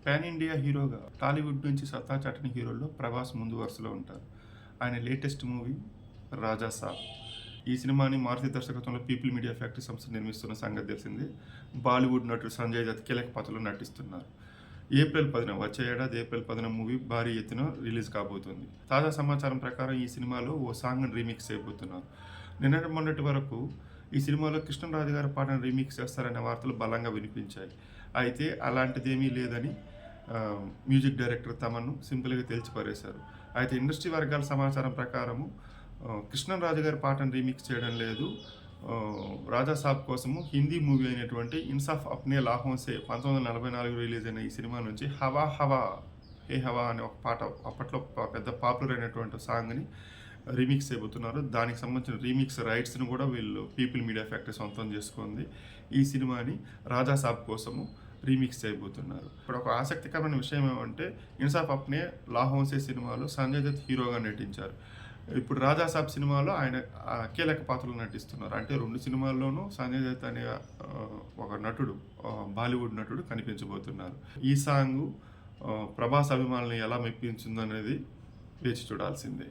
Pan India హీరోగా టాలీవుడ్ నుంచి సత్తా చాటిన హీరోల్లో ప్రభాస్ ముందు వరుసలో ఉంటారు. ఆయన లేటెస్ట్ మూవీ 'రాజా సాబ్'. ఈ సినిమాని మారుతి దర్శకత్వంలో పీపుల్ మీడియా ఫ్యాక్టరీ సంస్థ నిర్మిస్తున్న సంగతి తెలిసిందే. బాలీవుడ్ నటుడు సంజయ్ దత్ కీలక పాత్రలో నటిస్తున్నారు. వచ్చే ఏడాది ఏప్రిల్ 10న మూవీ భారీ ఎత్తున రిలీజ్ కాబోతుంది. తాజా సమాచారం ప్రకారం ఈ సినిమాలో ఓ సాంగ్ని రీమిక్స్ చేయబోతున్నారు. నిన్నటి మొన్నటి వరకు ఈ సినిమాలో కృష్ణరాజు గారి పాటను రీమిక్స్ చేస్తారనే వార్తలు బలంగా వినిపించాయి. అయితే అలాంటిదేమీ లేదని మ్యూజిక్ డైరెక్టర్ తమన్ను సింపుల్గా తేల్చిపారేశారు. అయితే ఇండస్ట్రీ వర్గాల సమాచారం ప్రకారము కృష్ణరాజు గారి పాటను రీమిక్స్ చేయడం లేదు. రాజా సాబ్ కోసము హిందీ మూవీ అయినటువంటి ఇన్సాఫ్ అప్నే లాహోన్సే 1944 రిలీజ్ అయిన ఈ సినిమా నుంచి హవా హవా హే హవా అనే ఒక పాట అప్పట్లో పెద్ద పాపులర్ అయినటువంటి సాంగ్ని రీమిక్స్ చేయబోతున్నారు. దానికి సంబంధించిన రీమిక్స్ రైట్స్ని కూడా వీళ్ళు పీపుల్ మీడియా ఫ్యాక్టరీ సొంతం చేసుకుంది. ఈ సినిమాని రాజా సాబ్ కోసము రీమిక్స్ చేయబోతున్నారు. ఇప్పుడు ఒక ఆసక్తికరమైన విషయం ఏమంటే ఇన్సాఫ్ అప్నే లాహోన్సే సినిమాలో సంజయ్ దత్ హీరోగా నటించారు. ఇప్పుడు రాజా సాబ్ సినిమాలో ఆయన కీలక పాత్రలు నటిస్తున్నారు. అంటే 2 సినిమాల్లోనూ సంజయ్ దత్ అనే ఒక నటుడు, బాలీవుడ్ నటుడు కనిపించబోతున్నారు. ఈ సాంగ్ ప్రభాస్ అభిమానులను ఎలా మెప్పించిందనేది వేచి చూడాల్సిందే.